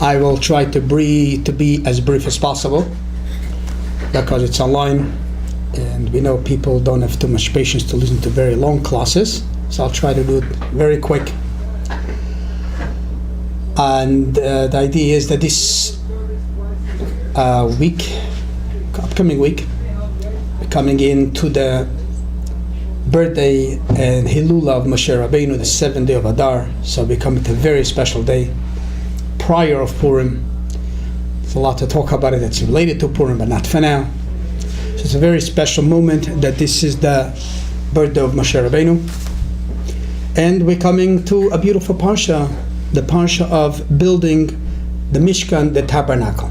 I will try to be as brief as possible because it's online and we know people don't have too much patience to listen to very long classes, so I'll try to do it very quick. And the idea is that this upcoming week, we're coming into the birthday and Hilula of Moshe Rabbeinu, the 7th day of Adar, so we come to a very special day prior of Purim. There's a lot to talk about it that's related to Purim, but not for now. So it's a very special moment that this is the birthday of Moshe Rabbeinu, and we're coming to a beautiful parsha, the parsha of building the Mishkan, the tabernacle.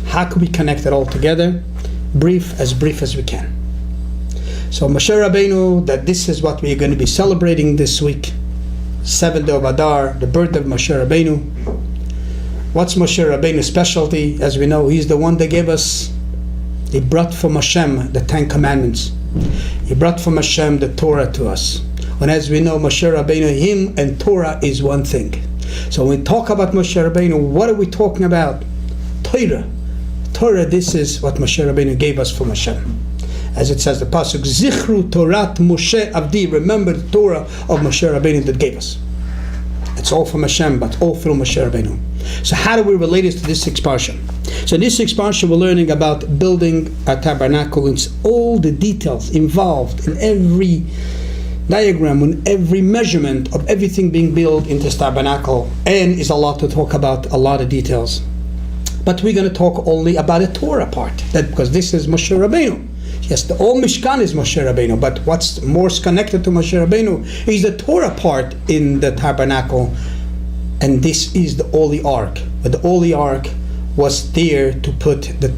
How can we connect it all together? Brief as we can. So Moshe Rabbeinu, that this is what we're going to be celebrating this week, 7th day of Adar, the birthday of Moshe Rabbeinu. What's Moshe Rabbeinu's specialty? As we know, he's the one that gave us, he brought from Hashem the 10 commandments. He brought from Hashem the Torah to us. And as we know, Moshe Rabbeinu, him and Torah is one thing. So when we talk about Moshe Rabbeinu, what are we talking about? Torah. Torah, this is what Moshe Rabbeinu gave us from Hashem. As it says, the pasuk, Zichru Torat Moshe Avdi, remember the Torah of Moshe Rabbeinu that gave us. It's all from Hashem, but all through Moshe Rabbeinu. So how do we relate it to this 6th parsha? So in this 6th parsha, we're learning about building a tabernacle and all the details involved in every diagram, in every measurement of everything being built in this tabernacle, and is a lot to talk about, a lot of details. But we're going to talk only about the Torah part, that because this is Moshe Rabbeinu. Yes, the whole Mishkan is Moshe Rabbeinu, but what's more connected to Moshe Rabbeinu is the Torah part in the tabernacle, and this is the Holy Ark. But the Holy Ark was there to put the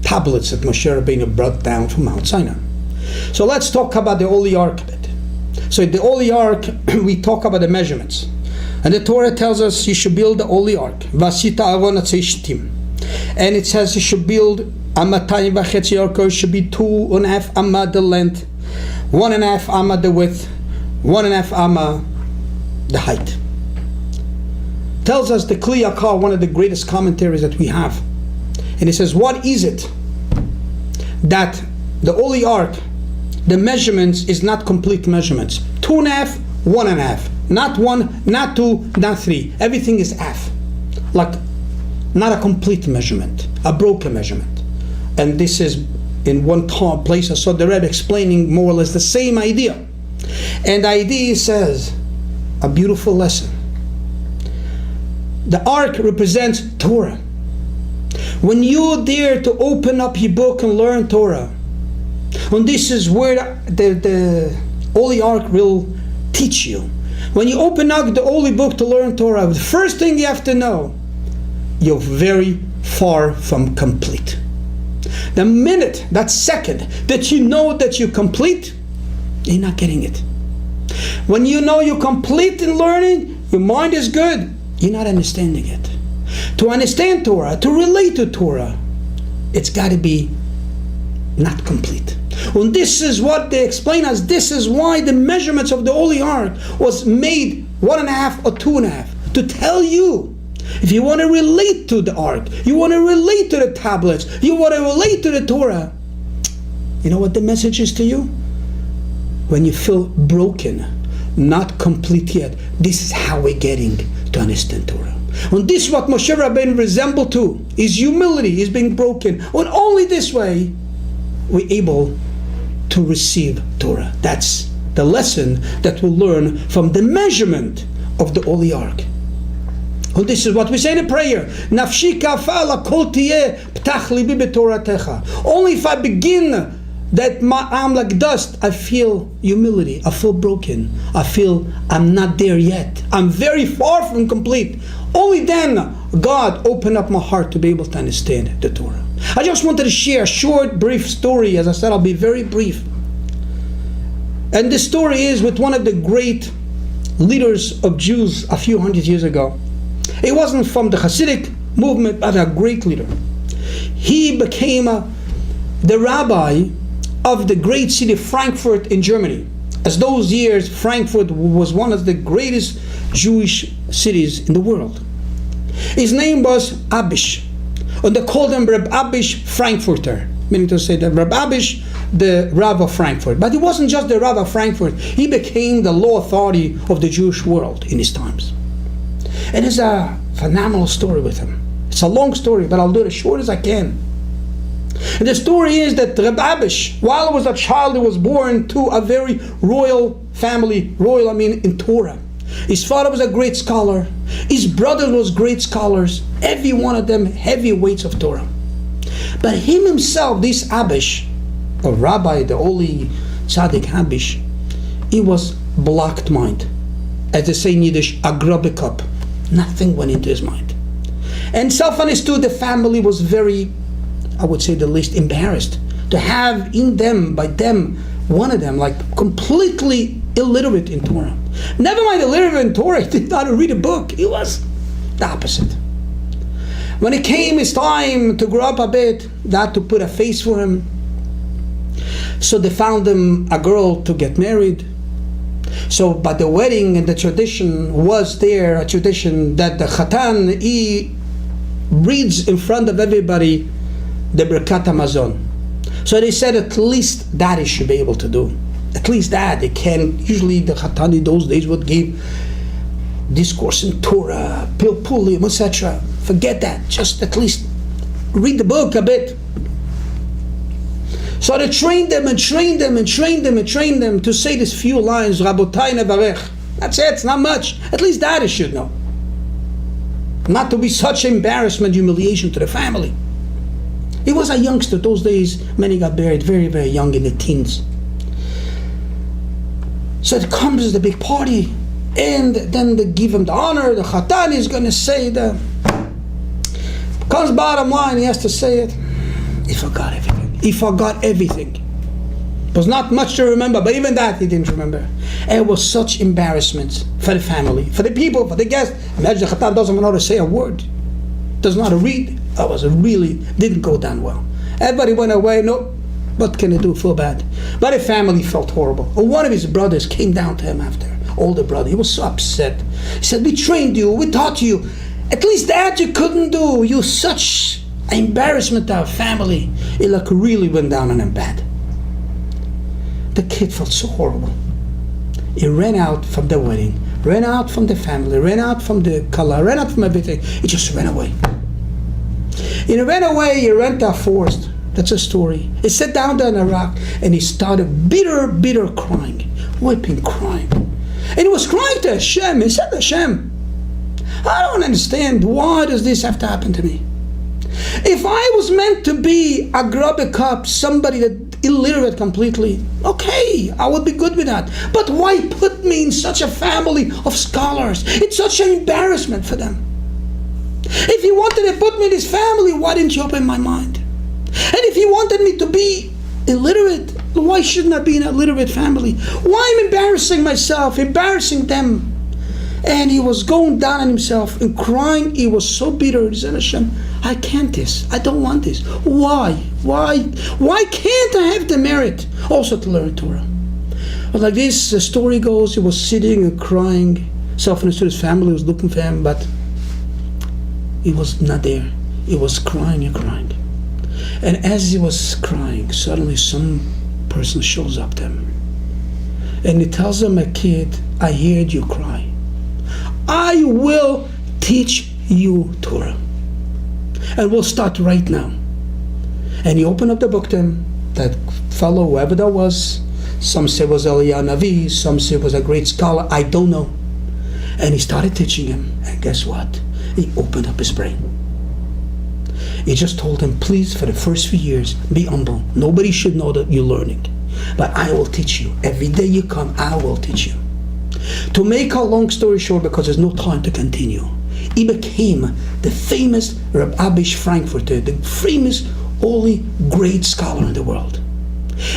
tablets that Moshe Rabbeinu brought down from Mount Sinai. So let's talk about the Holy Ark a bit. So in the Holy Ark, we talk about the measurements. And the Torah tells us you should build the Holy Ark. Vasita avon atzei shtim. And it says you should build Amatayim v'chetzi Arko, should be 2.5 amma the length, 1.5 amma the width, 1.5 amma the height. Tells us the Kli Yakar, one of the greatest commentaries that we have. And it says, what is it that the Holy Ark, the measurements is not complete measurements. 2.5, 1.5. Not 1, not 2, not 3. Everything is half. Like, not a complete measurement, a broken measurement. And this is in one place I saw the Rebbe explaining more or less the same idea. And the idea says, a beautiful lesson. The Ark represents Torah. When you dare to open up your book and learn Torah, and this is where the Holy Ark will teach you. When you open up the Holy Book to learn Torah, the first thing you have to know, you're very far from complete. The minute, that second, that you know that you're complete, you're not getting it. When you know you're complete in learning, your mind is good, you're not understanding it. To understand Torah, to relate to Torah, it's got to be not complete. And this is what they explain us. This is why the measurements of the Holy Ark was made 1.5 or 2.5, to tell you, if you want to relate to the Ark, you want to relate to the tablets, you want to relate to the Torah, you know what the message is to you? When you feel broken, not complete yet, this is how we're getting to understand Torah. And this is what Moshe Rabbeinu resembled to, his humility, his being broken. And only this way we're able to receive Torah. That's the lesson that we'll learn from the measurement of the Holy Ark. And this is what we say in a prayer. Nafshi kafala kol tiyeh ptach libi b'toratecha. Only if I begin that I'm like dust, I feel humility, I feel broken, I feel I'm not there yet. I'm very far from complete. Only then God opened up my heart to be able to understand the Torah. I just wanted to share a short, brief story. As I said, I'll be very brief. And the story is with one of the great leaders of Jews a few hundred years ago. He wasn't from the Hasidic movement, but a great leader. He became the rabbi of the great city of Frankfurt in Germany. As those years, Frankfurt was one of the greatest Jewish cities in the world. His name was Abish. And they called him Reb Abish Frankfurter, meaning to say that Reb Abish, the Rav of Frankfurt. But he wasn't just the Rav of Frankfurt. He became the law authority of the Jewish world in his times. It is a phenomenal story with him. It's a long story, but I'll do it as short as I can. And the story is that Reb Abish, while he was a child, he was born to a very royal family. Royal, I mean in Torah. His father was a great scholar. His brothers was great scholars. Every one of them heavyweights of Torah. But him himself, this Abish, or Rabbi, the holy tzaddik Abish, he was blocked mind. As they say in Yiddish, a grubbe cup. Nothing went into his mind. And self-understood, the family was very, I would say the least, embarrassed to have in them, by them, one of them, like completely illiterate in Torah. Never mind illiterate in Torah, he did not read a book. He was the opposite. When it came his time to grow up a bit, they had to put a face for him. So they found him a girl to get married. So by the wedding, and the tradition was there, a tradition that the Chatan, he reads in front of everybody the Birkat HaMazon. So they said at least that he should be able to do. At least that. They can. Usually the Chatan in those days would give discourse in Torah, Pilpulim, etc. Forget that. Just at least read the book a bit. So they trained them and trained them and trained them and trained them to say these few lines, Rabotai Nevarech. That's it, it's not much. At least that he should know. Not to be such embarrassment, humiliation to the family. He was a youngster. Those days, many got married very, very young in the teens. So it comes the big party, and then they give him the honor. The Chatan is going to say the... Comes bottom line, he has to say it. He forgot everything. He forgot everything. It was not much to remember, but even that he didn't remember. And it was such embarrassment for the family, for the people, for the guests. Imagine the Chatan doesn't know how to say a word. Doesn't know how to read. That was really, didn't go down well. Everybody went away. No, what can they do? Feel bad. But the family felt horrible. And one of his brothers came down to him after. Older brother. He was so upset. He said, we trained you. We taught you. At least that you couldn't do. You such embarrassment to our family. It like really went down on him bad. The kid felt so horrible. He ran out from the wedding, ran out from the family, ran out from the kala, ran out from everything. He just ran away. He ran away, he ran to a forest. That's a story. He sat down there on a rock and he started bitter crying, weeping, crying. And he was crying to Hashem. He said, Hashem, I don't understand. Why does this have to happen to me? If I was meant to be a grubbe cup, somebody that illiterate completely, okay, I would be good with that. But why put me in such a family of scholars? It's such an embarrassment for them. If you wanted to put me in this family, why didn't you open my mind? And if you wanted me to be illiterate, why shouldn't I be in an illiterate family? Why am I embarrassing myself, embarrassing them? And he was going down on himself and crying. He was so bitter. He said, Hashem, I can't this. I don't want this. Why? Why can't I have the merit also to learn Torah? But like this, the story goes, he was sitting and crying. Self-understood, his family was looking for him, but he was not there. He was crying and crying. And as he was crying, suddenly some person shows up to him. And he tells him, a kid, I heard you cry. I will teach you Torah. And we'll start right now. And he opened up the book to him. That fellow, whoever that was, some say was Eliyahu Navi, some say was a great scholar, I don't know. And he started teaching him. And guess what? He opened up his brain. He just told him, please, for the first few years, be humble. Nobody should know that you're learning. But I will teach you. Every day you come, I will teach you. To make a long story short, because there's no time to continue, he became the famous Rabbi Abish Frankfurter, the famous, only great scholar in the world.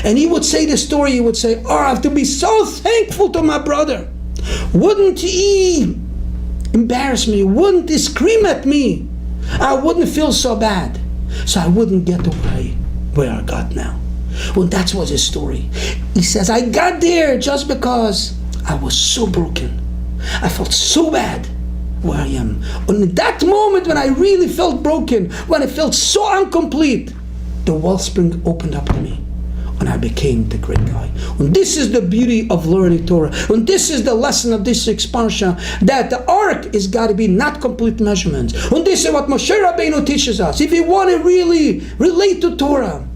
And he would say the story, he would say, oh, I have to be so thankful to my brother. Wouldn't he embarrass me? Wouldn't he scream at me? I wouldn't feel so bad. So I wouldn't get to where I got now. Well, that was his story. He says, I got there just because I was so broken. I felt so bad. where I am. And in that moment when I really felt broken, when I felt so incomplete, the wellspring opened up to me. And I became the great guy. And this is the beauty of learning Torah. And this is the lesson of this expansion, that the ark is got to be not complete measurements. And this is what Moshe Rabbeinu teaches us. If you want to really relate to Torah,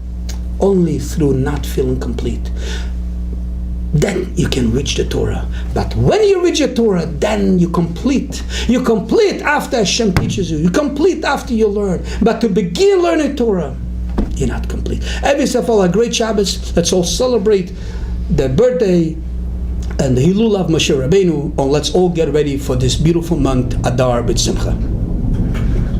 only through not feeling complete, then you can reach the Torah. But when you reach the Torah, then you complete. You complete after Hashem teaches you. You complete after you learn. But to begin learning Torah, you're not complete. Every Safal, a great Shabbos. Let's all celebrate the birthday and the Hilul of Moshe Rabbeinu, and let's all get ready for this beautiful month, Adar B'Simcha.